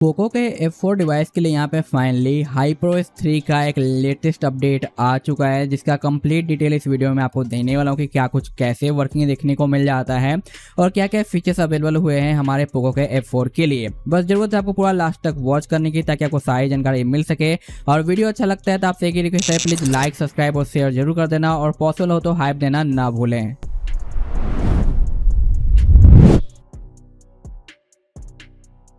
Poco के F4 device के लिए यहाँ पे फाइनली HyperOS 3 का एक लेटेस्ट अपडेट आ चुका है, जिसका कंप्लीट डिटेल इस वीडियो में आपको देने वाला हूँ कि क्या कुछ कैसे वर्किंग देखने को मिल जाता है और क्या क्या फीचर्स अवेलेबल हुए हैं हमारे पोको के F4 के लिए। बस जरूरत है आपको पूरा लास्ट तक वॉच करने की, ताकि आपको सारी जानकारी मिल सके। और वीडियो अच्छा लगता है तो आपसे एक ही रिक्वेस्ट है, प्लीज लाइक, सब्सक्राइब और शेयर जरूर कर देना, और पॉसिबल हो तो हाइप देना ना भूलें।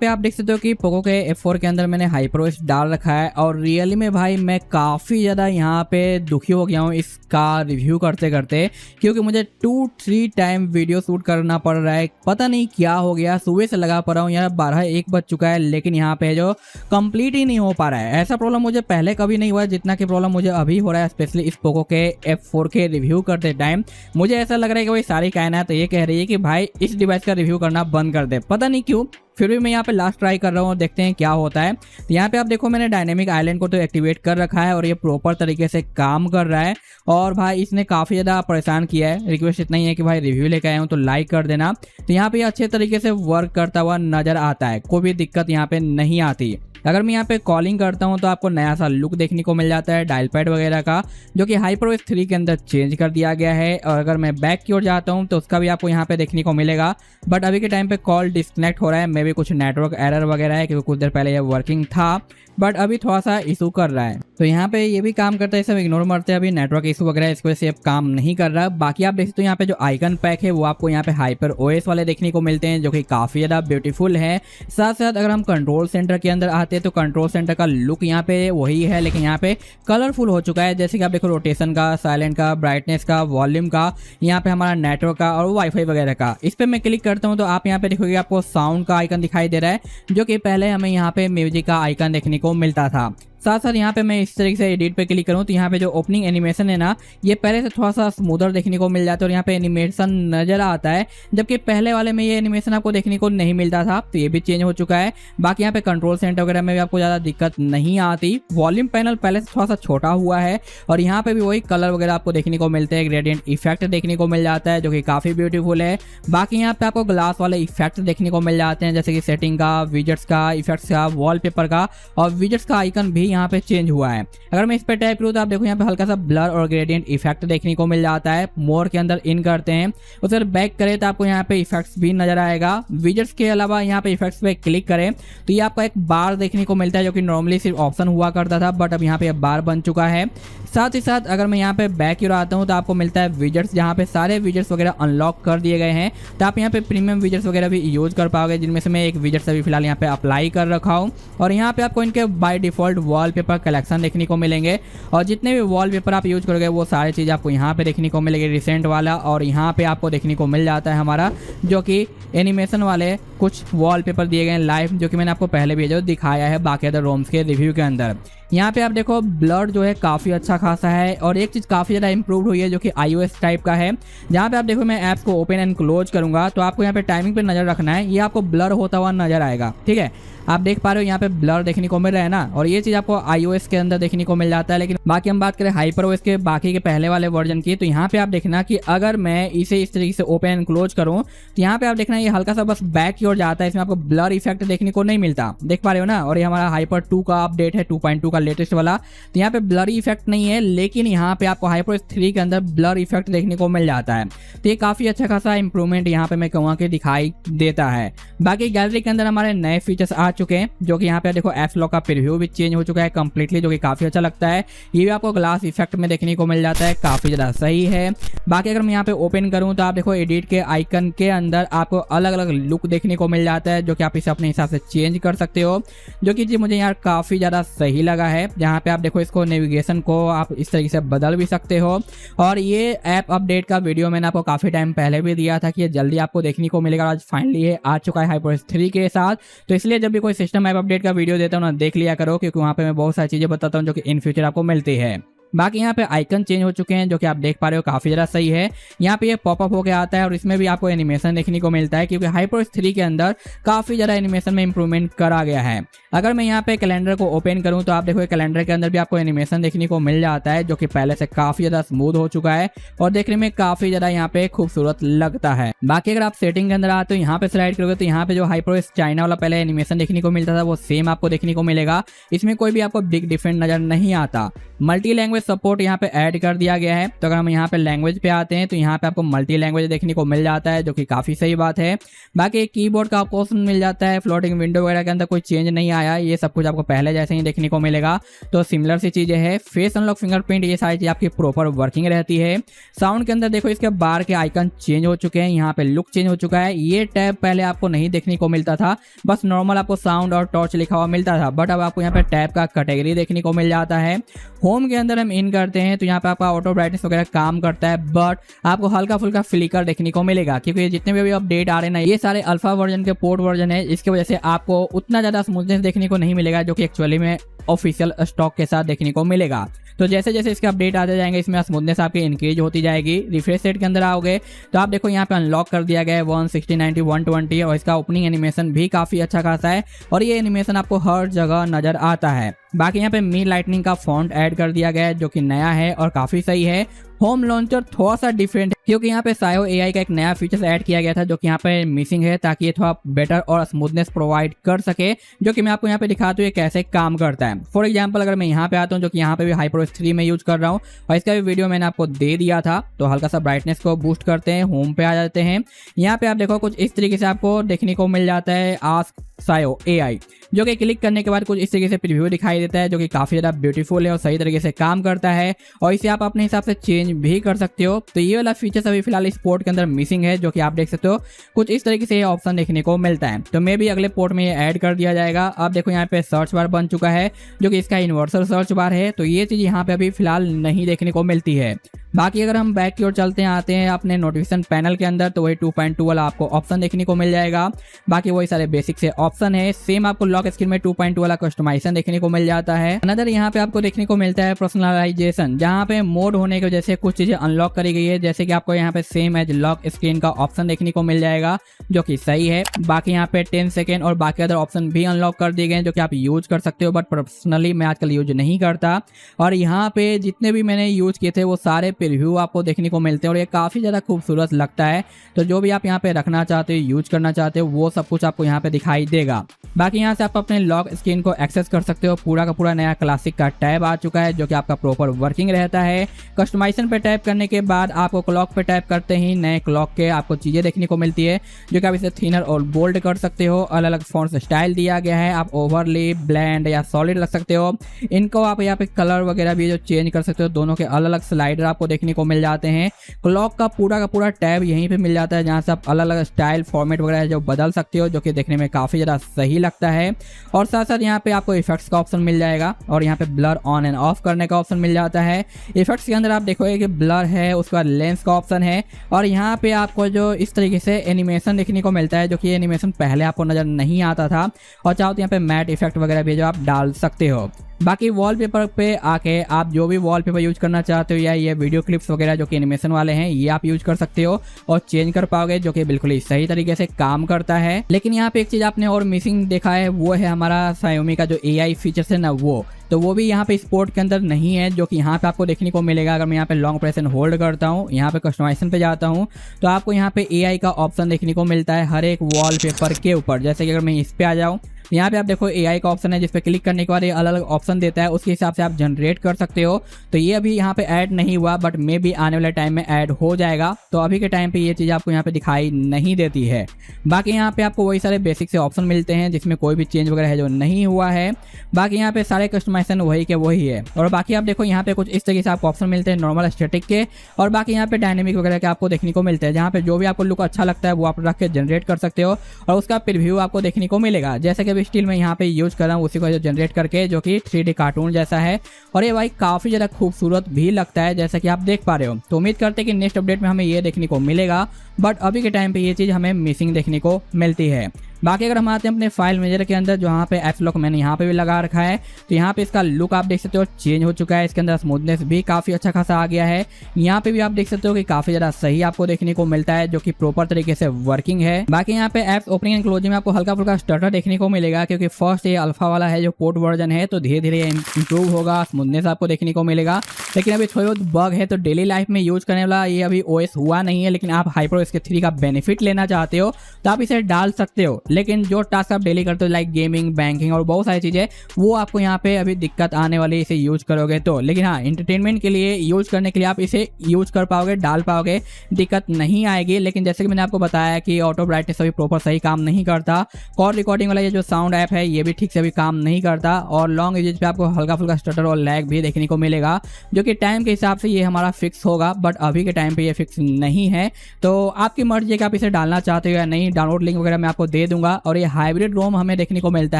पे आप देख सकते हो कि पोको के F4 के अंदर मैंने HyperOS डाल रखा है, और रियली में भाई मैं काफ़ी ज़्यादा यहाँ पे दुखी हो गया हूँ इसका रिव्यू करते करते, क्योंकि मुझे 2-3 टाइम वीडियो शूट करना पड़ रहा है। पता नहीं क्या हो गया, सुबह से लगा पड़ा हूँ यार, 12-1 बज चुका है, लेकिन यहाँ पे जो कंप्लीट ही नहीं हो पा रहा है। ऐसा प्रॉब्लम मुझे पहले कभी नहीं हुआ जितना कि प्रॉब्लम मुझे अभी हो रहा है, स्पेशली इस पोको के F4 के रिव्यू करते टाइम। मुझे ऐसा लग रहा है कि भाई सारी कायनात ये कह रही है कि भाई इस डिवाइस का रिव्यू करना बंद कर दे, पता नहीं क्यों। फिर भी मैं यहाँ पे लास्ट ट्राई कर रहा हूँ, देखते हैं क्या होता है। तो यहाँ पे आप देखो मैंने डायनेमिक आइलैंड को तो एक्टिवेट कर रखा है और ये प्रॉपर तरीके से काम कर रहा है। और भाई इसने काफ़ी ज़्यादा परेशान किया है। रिक्वेस्ट इतना ही है कि भाई रिव्यू लेकर आया हूँ तो लाइक कर देना। तो यहाँ पे अच्छे तरीके से वर्क करता हुआ नज़र आता है, कोई भी दिक्कत यहाँ पे नहीं आती। अगर मैं यहाँ पे कॉलिंग करता हूँ तो आपको नया सा लुक देखने को मिल जाता है डायल पैड वगैरह का, जो कि HyperOS 3 के अंदर चेंज कर दिया गया है। और अगर मैं बैक की ओर जाता हूँ तो उसका भी आपको यहाँ पे देखने को मिलेगा, बट अभी के टाइम पे कॉल डिस्कनेक्ट हो रहा है। मे भी कुछ नेटवर्क एरर वगैरह है, क्योंकि कुछ देर पहले ये वर्किंग था, बट अभी थोड़ा सा इशू कर रहा है। तो यहाँ पे ये भी काम करता है, सब इग्नोर मारते हैं। अभी नेटवर्क इशू वगैरह इस वजह से अब काम नहीं कर रहा। बाकी आप देख सकते हो यहाँ पे जो आइकन पैक है वो आपको यहाँ पे HyperOS वाले देखने को मिलते हैं, जो कि काफ़ी ज़्यादा ब्यूटीफुल है। साथ साथ अगर हम कंट्रोल सेंटर के अंदर आते हैं तो कंट्रोल सेंटर का लुक यहाँ पे वही है, लेकिन यहाँ पे कलरफुल हो चुका है। जैसे कि आप देखो रोटेशन का, साइलेंट का, ब्राइटनेस का, वॉल्यूम का, यहाँ पे हमारा नेटवर्क का और वाईफाई वगैरह का। इस पर मैं क्लिक करता हूँ तो आप यहाँ पे देखोगे आपको साउंड का आइकन दिखाई दे रहा है, जो कि पहले हमें यहाँ पे म्यूजिक का आइकन देखने को मिलता था। साथ साथ यहाँ पे मैं इस तरीके से एडिट पे क्लिक करूँ तो यहाँ पे जो ओपनिंग एनिमेशन है ना, ये पहले से थोड़ा सा स्मूदर देखने को मिल जाता है और यहाँ पे एनिमेशन नजर आता है, जबकि पहले वाले में ये एनिमेशन आपको देखने को नहीं मिलता था। तो ये भी चेंज हो चुका है। बाकी यहाँ पे कंट्रोल सेंटर वगैरह में भी आपको ज़्यादा दिक्कत नहीं आती। वॉल्यूम पैनल पहले से थोड़ा सा छोटा हुआ है, और यहाँ पे भी वही कलर वगैरह आपको देखने को मिलते हैं। ग्रेडियंट इफेक्ट देखने को मिल जाता है, जो कि काफ़ी ब्यूटीफुल है। बाकी यहाँ पे आपको ग्लास वाले इफेक्ट देखने को मिल जाते हैं, जैसे कि सेटिंग का, विजेट्स का, इफेक्ट्स का, वॉलपेपर का, और विजेट्स का आइकन भी यहाँ पे चेंज हुआ है। अगर मैं इस पे टाइप करूँ तो आप देखो यहाँ पे हल्का सा ब्लर और ग्रेडियंट इफेक्ट देखने को मिल जाता है। मोर के अंदर इन करते हैं, उधर बैक करें तो आपको यहाँ पे इफेक्ट्स भी नजर आएगा। विजेट्स के अलावा यहाँ पे इफेक्ट्स पे क्लिक करें तो ये आपको एक बार देखने को मिलता है, जो कि नॉर्मली सिर्फ ऑप्शन हुआ करता था, बट अब यहाँ पे बार बन चुका है। साथ ही साथ अगर मैं यहाँ पे बैक की ओर आता हूँ तो आपको मिलता है विजेट्स, जहाँ पे सारे विजेट्स वगैरह अनलॉक कर दिए गए हैं। तो आप यहाँ पे प्रीमियम विजेट्स वगैरह भी यूज कर पाओगे, जिनमें से मैं एक विजेट्स अभी फिलहाल यहाँ पे अप्लाई कर रखा हूँ। और यहाँ पे आपको इनके बाय डिफॉल्ट वॉलपेपर कलेक्शन देखने को मिलेंगे, और जितने भी वॉलपेपर आप यूज करोगे वो सारी चीज़ आपको यहाँ पे देखने को मिलेगी, रिसेंट वाला। और यहाँ पे आपको देखने को मिल जाता है हमारा जो कि एनिमेशन वाले कुछ वॉलपेपर दिए गए हैं लाइव, जो कि मैंने आपको पहले भी जो दिखाया है बाकी अदर रोम्स के रिव्यू के अंदर। यहाँ पे आप देखो ब्लर जो है काफ़ी अच्छा खासा है, और एक चीज़ काफ़ी ज़्यादा इंप्रूव हुई है जो कि iOS टाइप का है। जहाँ पे आप देखो मैं ऐप्स को ओपन एंड क्लोज करूँगा तो आपको यहाँ पे टाइमिंग पे नज़र रखना है, ये आपको ब्लर होता हुआ नजर आएगा। ठीक है, आप देख पा रहे हो यहाँ पे ब्लर देखने को मिल रहा है ना, और ये चीज़ आपको iOS के अंदर देखने को मिल जाता है। लेकिन बाकी हम बात करें HyperOS के बाकी के पहले वाले वर्जन की, तो यहाँ पे आप देखना कि अगर मैं इसे इस तरीके से ओपन एंड क्लोज करूँ तो यहाँ पे आप देखना ये हल्का सा बस बैक की ओर जाता है, इसमें आपको ब्लर इफेक्ट देखने को नहीं मिलता। देख पा रहे हो ना, और ये हमारा Hyper 2 का अपडेट है, 2.2 का लेटेस्ट वाला। तो यहाँ पे ब्लर इफेक्ट नहीं है, लेकिन यहाँ पे आपको HyperOS 3 के अंदर ब्लर इफेक्ट देखने को मिल जाता है। तो ये काफ़ी अच्छा खासा इंप्रूवमेंट यहाँ पे मैं कहूँगा कि दिखाई देता है। बाकी गैलरी के अंदर हमारे नए फीचर्स आ चुके हैं, जो कि यहाँ पे देखो एप्स लॉक का प्रीव्यू भी चेंज हो चुका है कंप्लीटली, जो कि काफ़ी अच्छा लगता है। ये भी आपको ग्लास इफेक्ट में देखने को मिल जाता है, काफ़ी ज़्यादा सही है। बाकी अगर मैं यहाँ पे ओपन करूँ तो आप देखो एडिट के आइकन के अंदर आपको अलग अलग लुक देखने को मिल जाता है, जो कि आप इसे अपने हिसाब से चेंज कर सकते हो, जो कि जी मुझे यार काफ़ी ज़्यादा सही लगा है। जहाँ पे आप देखो इसको नेविगेशन को आप इस तरीके से बदल भी सकते हो। और ये ऐप अपडेट का वीडियो मैंने आपको काफ़ी टाइम पहले भी दिया था कि ये जल्दी आपको देखने को मिलेगा, आज फाइनली ये आ चुका है HyperOS 3 के साथ। तो इसलिए जब भी कोई सिस्टम ऐप अपडेट का वीडियो देता हूँ ना, देख लिया करो, क्योंकि वहाँ पे मैं बहुत सारी चीज़ें बताता हूँ जो कि इन फ्यूचर आपको मिलती है। बाकी यहाँ पे आइकन चेंज हो चुके हैं जो कि आप देख पा रहे हो, काफी ज़्यादा सही है। यहाँ पे ये पॉपअप होके आता है और इसमें भी आपको एनिमेशन देखने को मिलता है, क्योंकि HyperOS 3 के अंदर काफी ज़्यादा एनिमेशन में इंप्रूवमेंट करा गया है। अगर मैं यहाँ पे कैलेंडर को ओपन करूँ तो आप देखो कैलेंडर के अंदर भी आपको एनिमेशन देखने को मिल जाता है, जो कि पहले से काफी ज़्यादा स्मूथ हो चुका है और देखने में काफी ज़्यादा यहाँ पे खूबसूरत लगता है। बाकी अगर आप सेटिंग के अंदर आते हो, यहाँ पे स्लाइड करोगे तो यहाँ पे जो HyperOS चाइना वाला पहले एनिमेशन देखने को मिलता था वो सेम आपको देखने को मिलेगा। इसमें कोई भी आपको बिग डिफरेंस नजर नहीं आता। मल्टी लैंग्वेज सपोर्ट यहाँ पे ऐड कर दिया गया है, तो अगर हम यहाँ पे लैंग्वेज पे आते हैं तो यहाँ पे आपको मल्टी लैंग्वेज देखने को मिल जाता है, जो कि काफी सही बात है। बाकी कीबोर्ड का आपको ऑप्शन मिल जाता है, फ्लोटिंग विंडो वगैरह के अंदर कोई चेंज नहीं आया, ये सब कुछ आपको पहले जैसे ही देखने को मिलेगा। तो सिमिलर सी चीजें है। फेस अनलॉक, फिंगरप्रिंट, ये सारी चीज आपकी प्रॉपर वर्किंग रहती है। साउंड के अंदर देखो इसके बार के आइकन चेंज हो चुके हैं, यहाँ पे लुक चेंज हो चुका है। ये टैब पहले आपको नहीं देखने को मिलता था, बस नॉर्मल आपको साउंड और टॉर्च लिखा हुआ मिलता था, बट अब आपको यहाँ पे टैब का कैटेगरी देखने को मिल जाता है। होम के अंदर हम इन करते हैं तो यहाँ पे आपका ऑटो ब्राइटनेस वगैरह काम करता है, बट आपको हल्का फुल्का फ्लिकर देखने को मिलेगा, क्योंकि ये जितने भी अपडेट आ रहे हैं ना, ये सारे अल्फा वर्जन के पोर्ट वर्जन है, इसकी वजह से आपको उतना ज्यादा स्मूथनेस देखने को नहीं मिलेगा, जो कि एक्चुअली में ऑफिशियल स्टॉक के साथ देखने को मिलेगा। तो जैसे जैसे इसके अपडेट आते जाएंगे इसमें स्मूथनेस आपकी इंक्रीज होती जाएगी। रिफ्रेश रेट के अंदर आओगे तो आप देखो यहाँ पे अनलॉक कर दिया गया है 160, 90, 120 और इसका ओपनिंग एनिमेशन भी काफी अच्छा खासा है और ये एनिमेशन आपको हर जगह नजर आता है। बाकी यहाँ पे मी लाइटनिंग का फॉन्ट ऐड कर दिया गया है, जो कि नया है और काफी सही है। होम लॉन्चर थोड़ा सा डिफरेंट है, क्योंकि यहाँ पे सायो AI का एक नया फीचर ऐड किया गया था, जो कि यहाँ पे मिसिंग है, ताकि ये थोड़ा बेटर और स्मूथनेस प्रोवाइड कर सके, जो कि मैं आपको यहाँ पे दिखाता हूँ ये कैसे काम करता है। फॉर एग्जांपल अगर मैं यहाँ पे आता हूँ, जो कि यहाँ पे भी HyperOS 3 में यूज कर रहा हूँ और इसका भी वीडियो मैंने आपको दे दिया था, तो हल्का सा ब्राइटनेस को बूस्ट करते हैं, होम पे आ जाते हैं। यहाँ पे आप देखो कुछ इस तरीके से आपको देखने को मिल जाता है आस्क सायो AI, जो कि क्लिक करने के बाद कुछ इस तरीके से प्रीव्यू दिखाई देता है, जो कि काफी ज्यादा ब्यूटीफुल है और सही तरीके से काम करता है और इसे आप अपने हिसाब से चेंज भी कर सकते हो। तो ये वाला फीचर अभी फिलहाल इस पोर्ट के अंदर मिसिंग है, जो कि आप देख सकते हो कुछ इस तरीके से ये ऑप्शन देखने को मिलता है। तो मे भी अगले पोर्ट में ये ऐड कर दिया जाएगा। अब देखो यहाँ पे सर्च बार बन चुका है, जो कि इसका यूनिवर्सल सर्च बार है, तो ये चीज यहाँ पे अभी फिलहाल नहीं देखने को मिलती है। बाकी अगर हम बैक की ओर चलते हैं, आते हैं अपने नोटिफिकेशन पैनल के अंदर, तो वही 2.2 वाला आपको ऑप्शन देखने को मिल जाएगा। बाकी वही सारे बेसिक से ऑप्शन है। सेम आपको लॉक स्क्रीन में 2.2 वाला कस्टमाइजेशन देखने को मिल जाता है। अनदर यहाँ पे आपको देखने को मिलता है पर्सनलाइजेशन, जहाँ पे मोड होने की वजह से कुछ चीजें अनलॉक करी गई है, जैसे कि आपको यहाँ पे सेम एज लॉक स्क्रीन का ऑप्शन देखने को मिल जाएगा, जो कि सही है। बाकी यहाँ पे 10 सेकेंड और बाकी अदर ऑप्शन भी अनलॉक कर दिए गए हैं, जो कि आप यूज कर सकते हो, बट पर्सनली मैं आजकल यूज नहीं करता। और यहाँ पे जितने भी मैंने यूज किए थे वो सारे प्रीव्यू आपको देखने को मिलते हैं और ये काफी ज्यादा खूबसूरत लगता है। तो जो भी आप यहाँ पे रखना चाहते हो, यूज करना चाहते हो, वो सब कुछ आपको यहाँ पे दिखाई देगा। बाकी यहाँ से आप अपने लॉक स्क्रीन को एक्सेस कर सकते हो। पूरा का पूरा नया क्लासिक का टैब आ चुका है, जो कि आपका प्रॉपर वर्किंग रहता है। कस्टमाइजेशन पे टैप करने के बाद आपको क्लॉक पे टैप करते ही नए क्लॉक के आपको चीजें देखने को मिलती है, जो कि आप इसे थिनर और बोल्ड कर सकते हो। अलग अलग फॉन्ट स्टाइल दिया गया है, आप ओवरली, ब्लेंड या सॉलिड रख सकते हो। इनको आप यहाँ पे कलर वगैरह भी जो चेंज कर सकते हो, दोनों के अलग अलग स्लाइडर आपको देखने को मिल जाते हैं। क्लॉक का पूरा टैब यहीं पे मिल जाता है, जहाँ से आप अलग अलग स्टाइल फॉर्मेट वगैरह जो बदल सकते हो, जो कि देखने में काफी ज्यादा सही लगता है। और साथ साथ यहाँ पे आपको इफेक्ट्स का ऑप्शन मिल जाएगा और यहाँ पे ब्लर ऑन एंड ऑफ करने का ऑप्शन मिल जाता है। इफेक्ट्स के अंदर आप देखोगे कि ब्लर है, उसके बाद लेंस का ऑप्शन है और यहाँ पे आपको जो इस तरीके से एनिमेशन देखने को मिलता है, जो कि एनिमेशन पहले आपको नजर नहीं आता था। और चाहो तो यहाँ पे मैट इफेक्ट वगैरह भी जो आप डाल सकते हो। बाकी वॉलपेपर पे आके आप जो भी वॉलपेपर यूज करना चाहते हो या ये वीडियो क्लिप्स वगैरह जो कि एनिमेशन वाले हैं, ये आप यूज कर सकते हो और चेंज कर पाओगे, जो कि बिल्कुल ही सही तरीके से काम करता है। लेकिन यहाँ पे एक चीज आपने और मिसिंग देखा है, वो है हमारा Xiaomi का जो AI फीचर्स है ना, वो भी यहाँ पे स्पोर्ट के अंदर नहीं है, जो कि यहाँ पे आपको देखने को मिलेगा। अगर मैं यहाँ पे लॉन्ग प्रेस एंड होल्ड करता हूँ, यहाँ पे कस्टमाइजेशन पे जाता हूँ, तो आपको यहाँ पे AI का ऑप्शन देखने को मिलता है हर एक वॉलपेपर के ऊपर। जैसे कि अगर मैं इस पे आ जाऊँ, यहाँ पे आप देखो AI का ऑप्शन है, जिसपे क्लिक करने के बाद ये अलग अलग ऑप्शन देता है, उसके हिसाब से आप जनरेट कर सकते हो। तो ये अभी यहाँ पे ऐड नहीं हुआ, बट मे भी आने वाले टाइम में ऐड हो जाएगा। तो अभी के टाइम पे ये चीज आपको यहाँ पे दिखाई नहीं देती है। बाकी यहाँ पे आपको वही सारे बेसिक से ऑप्शन मिलते हैं, जिसमें कोई भी चेंज वगैरह है जो नहीं हुआ है। बाकी यहाँ पे सारे कस्टमाइजेशन वही के वही है। और बाकी आप देखो यहाँ पे कुछ इस तरीके से आपको ऑप्शन मिलते हैं नॉर्मल, स्टैटिक के, और बाकी यहाँ पे डायनेमिक वगैरह के आपको देखने को मिलते हैं, जहाँ पे जो भी आपको लुक अच्छा लगता है वो आप रख के जनरेट कर सकते हो और उसका प्रीव्यू आपको देखने को मिलेगा। जैसे कि अभी स्टिल में यहाँ पे यूज कर रहा हूँ उसी को जनरेट करके, जो कि 3D कार्टून जैसा है और ये भाई काफी ज्यादा खूबसूरत भी लगता है, जैसा कि आप देख पा रहे हो। तो उम्मीद करते हैं कि नेक्स्ट अपडेट में हमें ये देखने को मिलेगा, बट अभी के टाइम पे ये चीज हमें मिसिंग देखने को मिलती है। बाकी अगर हम आते हैं अपने फाइल मैनेजर के अंदर, जहाँ पे एफ लॉक मैंने यहाँ पे भी लगा रखा है, तो यहाँ पे इसका लुक आप देख सकते हो चेंज हो चुका है। इसके अंदर स्मूथनेस भी काफी अच्छा खासा आ गया है। यहाँ पे भी आप देख सकते हो कि काफी ज्यादा सही आपको देखने को मिलता है, जो कि प्रॉपर तरीके से वर्किंग है। बाकी यहाँ पे एप्स ओपनिंग एंड क्लोजिंग में आपको हल्का फुल्का स्टटर देखने को मिलेगा, क्योंकि फर्स्ट ये अल्फा वाला है जो पोर्ट वर्जन है, तो धीरे धीरे इंप्रूव होगा, स्मूथनेस आपको देखने को मिलेगा। लेकिन अभी थोड़ी बहुत बग है, तो डेली लाइफ में यूज करने वाला ये अभी ओएस हुआ नहीं है। लेकिन आप HyperOS के 3 का बेनिफिट लेना चाहते हो तो आप इसे डाल सकते हो। लेकिन जो टास्क आप डेली करते हो लाइक गेमिंग, बैंकिंग और बहुत सारी चीजें, वो आपको यहाँ पे अभी दिक्कत आने वाली इसे यूज करोगे तो। लेकिन हाँ, एंटरटेनमेंट के लिए यूज करने के लिए आप इसे यूज कर पाओगे, डाल पाओगे, दिक्कत नहीं आएगी। लेकिन जैसे कि मैंने आपको बताया कि ऑटो ब्राइटनेस अभी प्रॉपर सही काम नहीं करता, कॉल रिकॉर्डिंग वाला ये जो साउंड ऐप है ये भी ठीक से अभी काम नहीं करता, और लॉन्ग यूजेज पे आपको हल्का फुल्का स्टटर और लैग भी देखने को मिलेगा, जो कि टाइम के हिसाब से ये हमारा फिक्स होगा। बट अभी के टाइम पे ये फिक्स नहीं है, तो आपकी मर्जी है कि आप इसे डालना चाहते हो या नहीं। डाउनलोड लिंक वगैरह मैं आपको दे दूंगा। और ये हाइब्रिड रोम हमें देखने को मिलता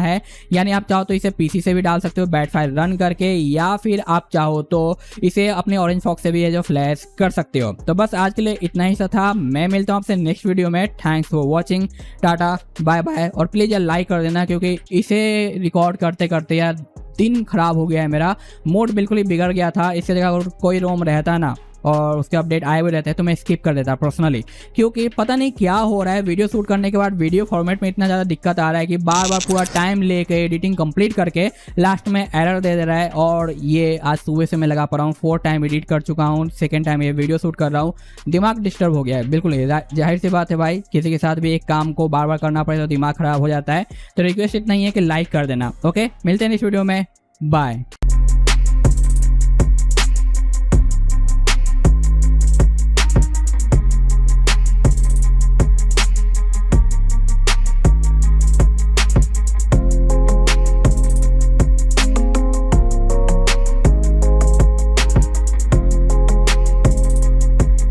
है, यानी आप चाहो तो इसे पीसी से भी डाल सकते हो बैट फाइल रन करके, या फिर आप चाहो तो इसे अपने ऑरेंज फॉक्स से भी ये जो फ्लैश कर सकते हो। तो बस आज के लिए इतना ही सा था। मैं मिलता हूँ आपसे नेक्स्ट वीडियो में। Thanks for watching, tata bye bye. और प्लीज यार लाइक कर देना, क्योंकि इसे रिकॉर्ड करते करते यार दिन खराब हो गया है, मेरा मूड बिल्कुल ही बिगड़ गया था। इसकी जगह अगर कोई रोम रहता ना और उसके अपडेट आए हुए रहते हैं तो मैं स्किप कर देता पर्सनली, क्योंकि पता नहीं क्या हो रहा है। वीडियो शूट करने के बाद वीडियो फॉर्मेट में इतना ज़्यादा दिक्कत आ रहा है कि बार बार पूरा टाइम लेके एडिटिंग कंप्लीट करके लास्ट में एरर दे रहा है। और ये आज सुबह से मैं लगा पा रहा हूँ, 4 टाइम एडिट कर चुका हूँ, 2nd टाइम ये वीडियो शूट कर रहा हूँ। दिमाग डिस्टर्ब हो गया है बिल्कुल। जाहिर सी बात है भाई, किसी के साथ भी एक काम को बार बार करना पड़े तो दिमाग खराब हो जाता है। तो रिक्वेस्ट इतना ही है कि लाइक कर देना। ओके, मिलते हैं इस वीडियो में, बाय।